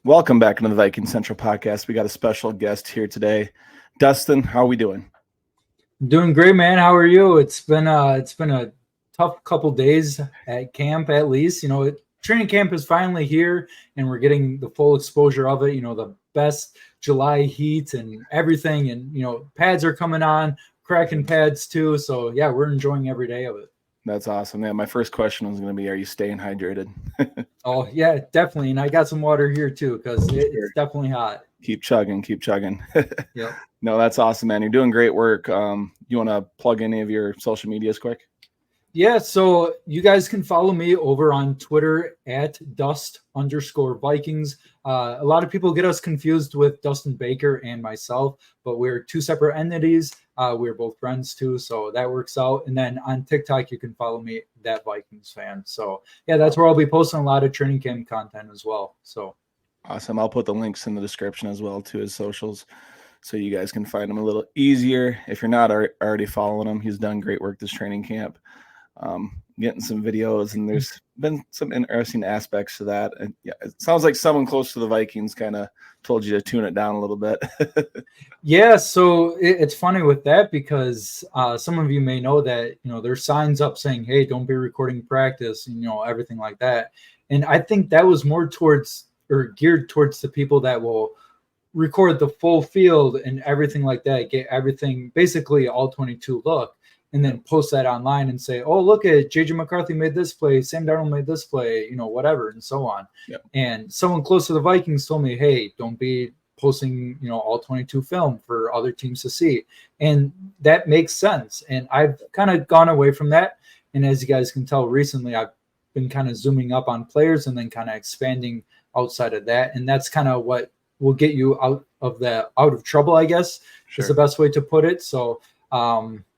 Welcome back into the Viking Central podcast. We got a special guest here today. Dustin, how are we doing? Doing great, man. How are you? It's been a tough couple days at camp, at least. Training camp is finally here, and we're getting the full exposure of it. The best July heat and everything, and pads are coming on, cracking pads too. So yeah, we're enjoying every day of it. That's awesome. Yeah, my first question was going to be, are you staying hydrated? Oh yeah, definitely. And I got some water here too because it's definitely hot. Keep chugging. Yep. No, that's awesome, man. You're doing great work. You want to plug any of your social medias quick? Yeah, so you guys can follow me over on Twitter at Dust_Vikings. A lot of people get us confused with Dustin Baker and myself, but we're two separate entities. We're both friends too, so that works out. And then on TikTok, you can follow me, that Vikings fan. So yeah, that's where I'll be posting a lot of training camp content as well. So awesome. I'll put the links in the description as well to his socials, so you guys can find him a little easier. If you're not already following him, he's done great work this training camp. Getting some videos, and there's been some interesting aspects to that. And yeah, it sounds like someone close to the Vikings kind of told you to tune it down a little bit. yeah, so it's funny with that because some of you may know that there's signs up saying, "Hey, don't be recording practice," and everything like that. And I think that was more towards or geared towards the people that will record the full field and everything like that, get everything basically all 22 look. And then post that online and say, "Oh, look at JJ McCarthy made this play, Sam Darnold made this play, whatever," and so on. Yep. And someone close to the Vikings told me, "Hey, don't be posting, all 22 film for other teams to see." And that makes sense. And I've kind of gone away from that. And as you guys can tell, recently I've been kind of zooming up on players and then kind of expanding outside of that. And that's kind of what will get you out of trouble, I guess, Sure. is the best way to put it. So,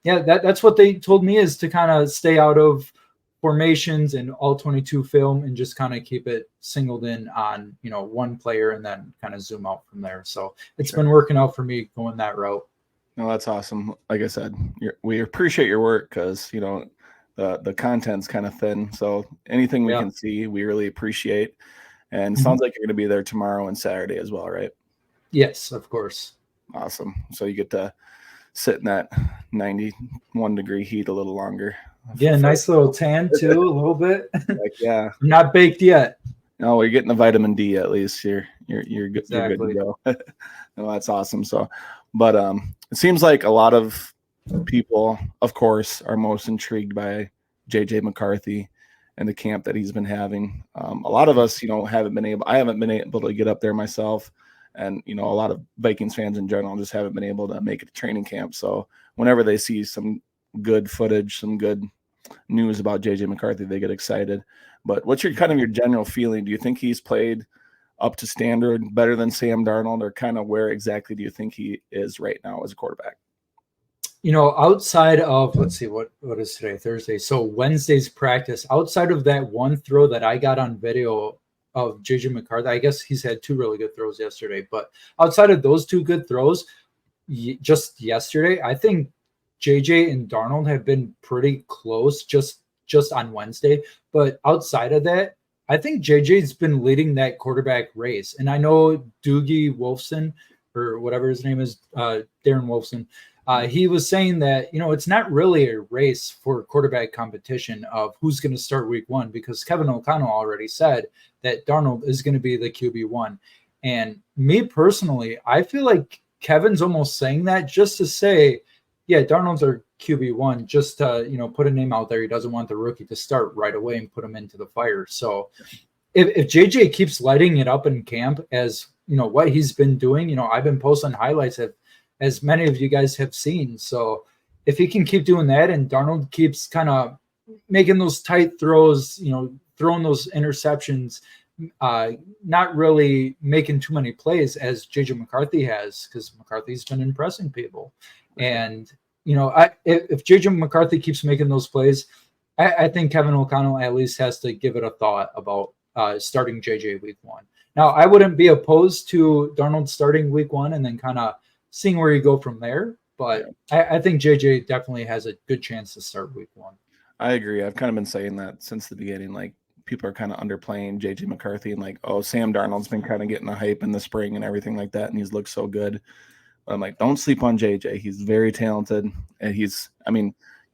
yeah, that's what they told me, is to kind of stay out of formations and all 22 film and just kind of keep it singled in on, one player and then kind of zoom out from there. So it's been working out for me going that route. No, that's awesome. Like I said, we appreciate your work because, the content's kind of thin. So anything we can see, we really appreciate. And it sounds like you're going to be there tomorrow and Saturday as well, right? Yes, of course. Awesome. So you get to sit in that 91-degree heat a little longer. Yeah, nice little tan too, a little bit. Yeah. I'm not baked yet. No, we're getting the vitamin D at least. You're good. Exactly. You're good to go. No, that's awesome. So, but it seems like a lot of people, of course, are most intrigued by JJ McCarthy and the camp that he's been having. A lot of us, I haven't been able to get up there myself. And, a lot of Vikings fans in general just haven't been able to make it to training camp. So whenever they see some good footage, some good news about JJ McCarthy, they get excited. But what's your general feeling? Do you think he's played up to standard, better than Sam Darnold, or kind of where exactly do you think he is right now as a quarterback? Outside of, let's see, what is today? Thursday. So Wednesday's practice, outside of that one throw that I got on video of JJ McCarthy, I guess he's had two really good throws yesterday, but outside of those two good throws just yesterday, I think JJ and Darnold have been pretty close just on Wednesday. But outside of that, I think JJ's been leading that quarterback race. And I know Doogie Wolfson, or whatever his name is, Darren Wolfson, he was saying that, it's not really a race for quarterback competition of who's going to start week one, because Kevin O'Connell already said that Darnold is going to be the QB1. And me personally, I feel like Kevin's almost saying that just to say, yeah, Darnold's our QB1, just to, put a name out there. He doesn't want the rookie to start right away and put him into the fire. So if JJ keeps lighting it up in camp as, what he's been doing, I've been posting highlights of, as many of you guys have seen. So if he can keep doing that and Darnold keeps kind of making those tight throws, throwing those interceptions, not really making too many plays as JJ McCarthy has, because McCarthy's been impressing people. And, if JJ McCarthy keeps making those plays, I think Kevin O'Connell at least has to give it a thought about starting JJ week one. Now, I wouldn't be opposed to Darnold starting week one and then kind of seeing where you go from there. But I think JJ definitely has a good chance to start week one. I agree. I've kind of been saying that since the beginning. Like, people are kind of underplaying JJ McCarthy and like, oh, Sam Darnold's been kind of getting the hype in the spring and everything like that, and he's looked so good. But I'm like, don't sleep on JJ. He's very talented, and you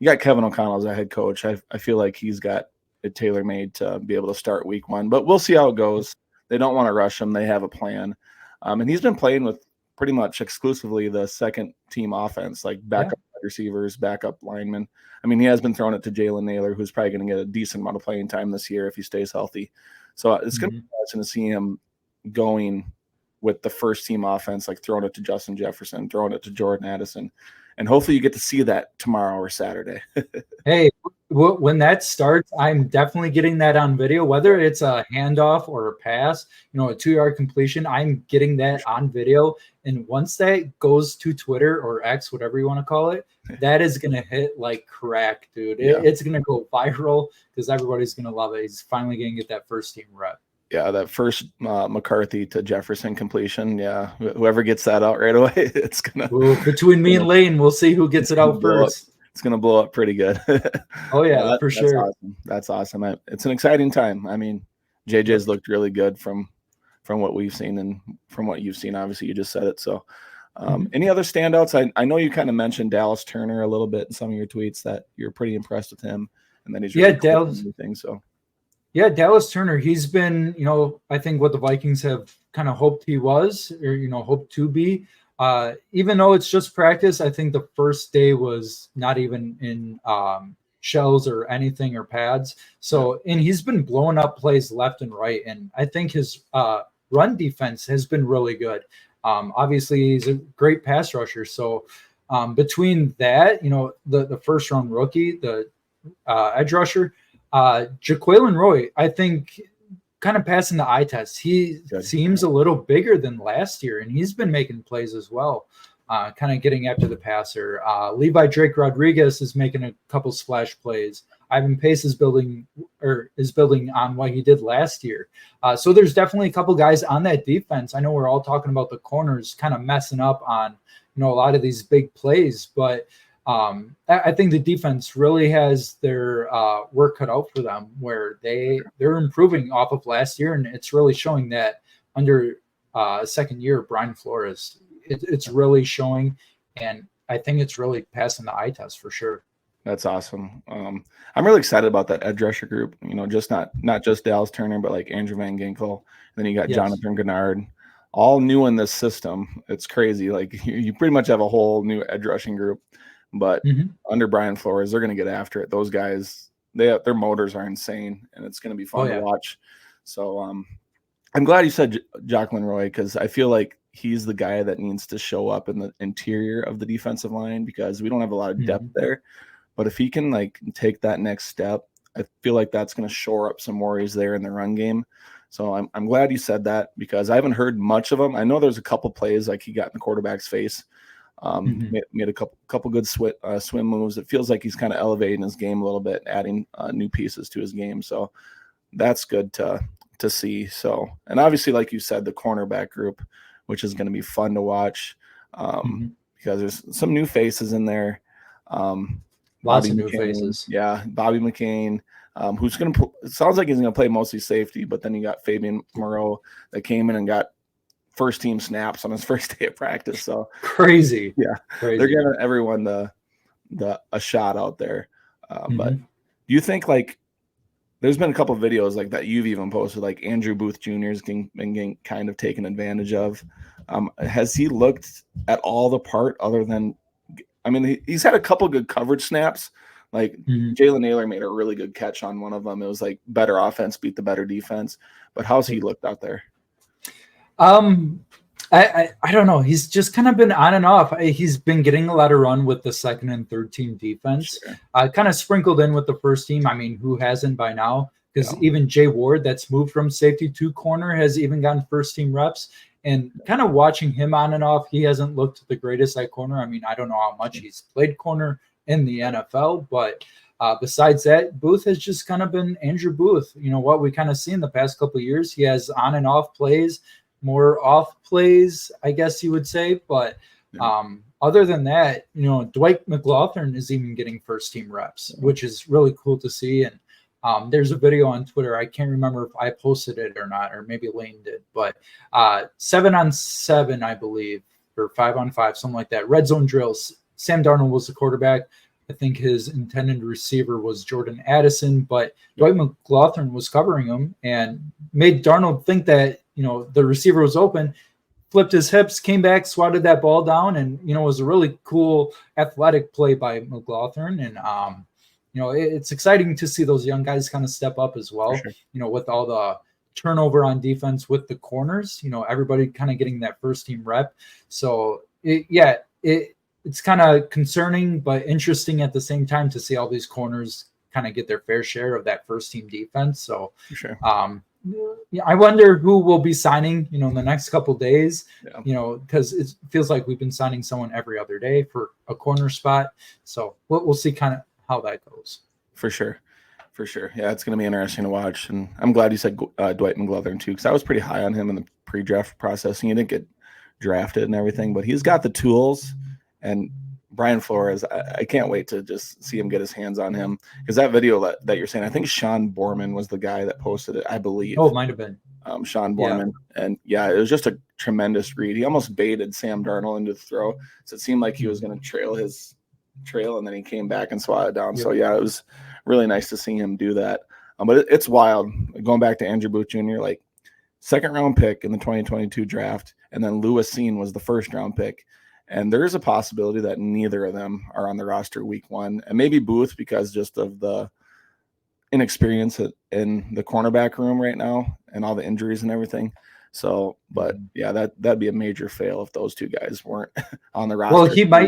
got Kevin O'Connell as a head coach. I feel like he's got it tailor-made to be able to start week 1, but we'll see how it goes. They don't want to rush him. They have a plan. And he's been playing with pretty much exclusively the second team offense, like backup receivers, backup linemen. I mean, he has been throwing it to Jalen Naylor, who's probably going to get a decent amount of playing time this year if he stays healthy. So it's going to be interesting to see him going with the first team offense, like throwing it to Justin Jefferson, throwing it to Jordan Addison. And hopefully you get to see that tomorrow or Saturday. Hey, when that starts, I'm definitely getting that on video, whether it's a handoff or a pass, a 2-yard completion. I'm getting that on video. And once that goes to Twitter or X, whatever you want to call it, that is going to hit like crack, dude. It's going to go viral because everybody's going to love it. He's finally going to get that first team rep. Yeah, that first McCarthy to Jefferson completion. Yeah, whoever gets that out right away, it's gonna. Between me and Lane, we'll see who gets it out first. It's gonna blow up pretty good. Oh yeah, for sure. That's awesome. It's an exciting time. I mean, JJ's looked really good from what we've seen and from what you've seen. Obviously, you just said it. So, any other standouts? I know you kind of mentioned Dallas Turner a little bit in some of your tweets that you're pretty impressed with him, and then he's really Dallas. So. Yeah, Dallas Turner, he's been, I think what the Vikings have kind of hoped he was, or, hoped to be. Even though it's just practice, I think the first day was not even in shells or anything or pads. So, and he's been blowing up plays left and right. And I think his run defense has been really good. Obviously, he's a great pass rusher. So, between that, the first round rookie, the edge rusher, Jaquelin Roy, I think, kind of passing the eye test. He seems a little bigger than last year, and he's been making plays as well, kind of getting after the passer. Levi Drake Rodriguez is making a couple splash plays. Ivan Pace is building on what he did last year. So there's definitely a couple guys on that defense. I know we're all talking about the corners kind of messing up on a lot of these big plays, but I think the defense really has their work cut out for them, where they're improving off of last year, and it's really showing that under second year Brian Flores, it's really showing, and I think it's really passing the eye test for sure. That's awesome. I'm really excited about that edge rusher group. Just not just Dallas Turner, but like Andrew Van Ginkel, and then you got Jonathan Gennard, all new in this system. It's crazy. Like you pretty much have a whole new edge rushing group. But under Brian Flores, they're going to get after it. Those guys, their motors are insane, and it's going to be fun to watch. So I'm glad you said Jaquelin Roy, because I feel like he's the guy that needs to show up in the interior of the defensive line, because we don't have a lot of depth there. But if he can take that next step, I feel like that's going to shore up some worries there in the run game. So I'm glad you said that, because I haven't heard much of him. I know there's a couple plays like he got in the quarterback's face. Made a couple good swim moves. It feels like he's kind of elevating his game a little bit, adding new pieces to his game. So that's good to see. So, and obviously, like you said, the cornerback group, which is going to be fun to watch, because there's some new faces in there. Lots of new faces. Yeah, Bobby McCain, who's going to. It sounds like he's going to play mostly safety, but then you got Fabian Moreau that came in and got first team snaps on his first day of practice. So crazy. Yeah. Crazy. They're giving everyone a shot out there. But do you think there's been a couple of videos like that you've even posted, like Andrew Booth Jr. has been kind of taken advantage of. Has he looked at all the part other than, he's had a couple good coverage snaps. Like Jalen Naylor made a really good catch on one of them. It was like better offense beat the better defense. But how's he looked out there? I don't know. He's just kind of been on and off. He's been getting a lot of run with the second and third team defense, kind of sprinkled in with the first team. Who hasn't by now? Because even Jay Ward, that's moved from safety to corner, has even gotten first team reps. And kind of watching him on and off, he hasn't looked the greatest at corner. I don't know how much he's played corner in the NFL, but besides that, Booth has just kind of been Andrew Booth. What we kind of see in the past couple of years, he has on and off plays. More off plays, I guess you would say. But other than that, Dwight McLaughlin is even getting first team reps, which is really cool to see. And There's a video on Twitter. I can't remember if I posted it or not, or maybe Lane did, but 7-on-7, I believe, or 5-on-5, something like that. Red zone drills. Sam Darnold was the quarterback. I think his intended receiver was Jordan Addison, but Dwight McCloughan was covering him and made Darnold think that, the receiver was open, flipped his hips, came back, swatted that ball down, and, it was a really cool athletic play by McCloughan. And, it's exciting to see those young guys kind of step up as well, sure. With all the turnover on defense with the corners, everybody kind of getting that first team rep. So, it's kind of concerning, but interesting at the same time to see all these corners kind of get their fair share of that first team defense. So, sure. I wonder who will be signing, in the next couple of days, because it feels like we've been signing someone every other day for a corner spot. So we'll see kind of how that goes. For sure. Yeah, it's going to be interesting to watch. And I'm glad you said Dwight McCloughan too, because I was pretty high on him in the pre-draft process, and he didn't get drafted and everything, but he's got the tools. And Brian Flores, I can't wait to just see him get his hands on him, because that video that you're saying, I think Sean Borman was the guy that posted it, I believe. Oh, it might have been. Sean Borman. Yeah. And it was just a tremendous read. He almost baited Sam Darnold into the throw. So it seemed like he was going to trail his trail, and then he came back and swatted down. Yep. So it was really nice to see him do that. But it's wild. Going back to Andrew Booth Jr., like second round pick in the 2022 draft, and then Lewis Seen was the first round pick. And there is a possibility that neither of them are on the roster week 1, and maybe Booth because just of the inexperience in the cornerback room right now and all the injuries and everything. So, but that'd be a major fail if those two guys weren't on the roster. Well,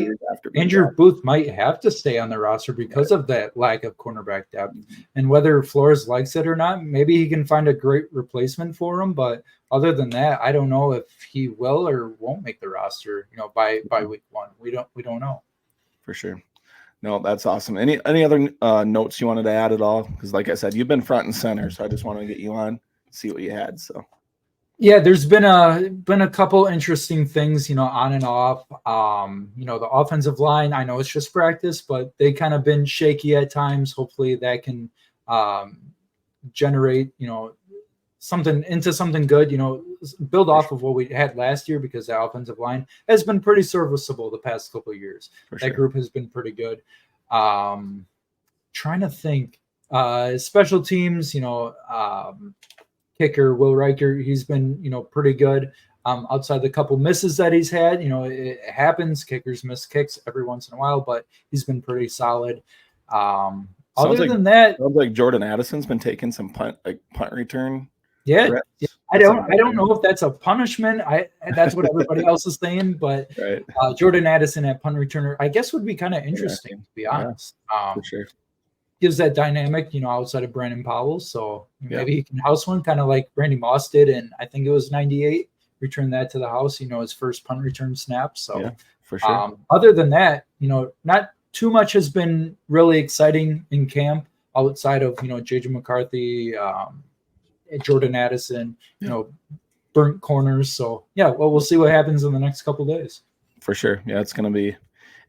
Andrew Booth might have to stay on the roster because of that lack of cornerback depth. And whether Flores likes it or not, maybe he can find a great replacement for him. But other than that, I don't know if he will or won't make the roster, by week 1. We don't know. For sure. No, that's awesome. Any other notes you wanted to add at all? Because like I said, you've been front and center, so I just wanted to get you on, see what you had. So. Yeah, there's been a couple interesting things, on and off. The offensive line, I know it's just practice, but they kind of been shaky at times. Hopefully that can generate, something good, build off of what we had last year, because the offensive line has been pretty serviceable the past couple of years. That group has been pretty good. Trying to think, special teams, kicker Will Riker, he's been pretty good. Outside the couple misses that he's had, it happens. Kickers miss kicks every once in a while, but he's been pretty solid. Other than that, sounds like Jordan Addison's been taking some punt return. Yeah. I don't know if that's a punishment. That's what everybody else is saying, but right. Jordan Addison at punt returner, I guess, would be kind of interesting, to be honest. For sure. Gives that dynamic, outside of Brandon Powell. So maybe he can house one, kind of like Randy Moss did, and I think it was 98. Return that to the house, his first punt return snap. So for sure. Other than that, not too much has been really exciting in camp outside of JJ McCarthy, Jordan Addison, burnt corners. So we'll see what happens in the next couple of days. For sure. Yeah, it's going to be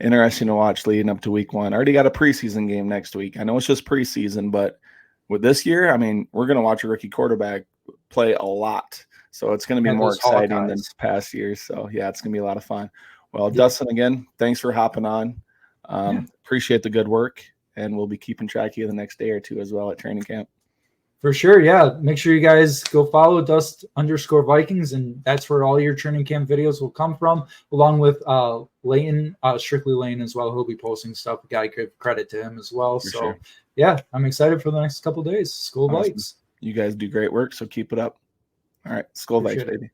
interesting to watch leading up to week 1. I already got a preseason game next week. I know it's just preseason, but with this year, I mean, we're going to watch a rookie quarterback play a lot. So it's going to be more exciting than past years. So it's going to be a lot of fun. Well, Dustin, again, thanks for hopping on. Appreciate the good work, and we'll be keeping track of you the next day or two as well at training camp. For sure, yeah. Make sure you guys go follow Dust_Vikings, and that's where all your training camp videos will come from, along with Layton, Strictly Layton as well. He'll be posting stuff. Got to give credit to him as well. So, I'm excited for the next couple of days. Skol Vikes. You guys do great work, so keep it up. All right, Skol Vikes, baby.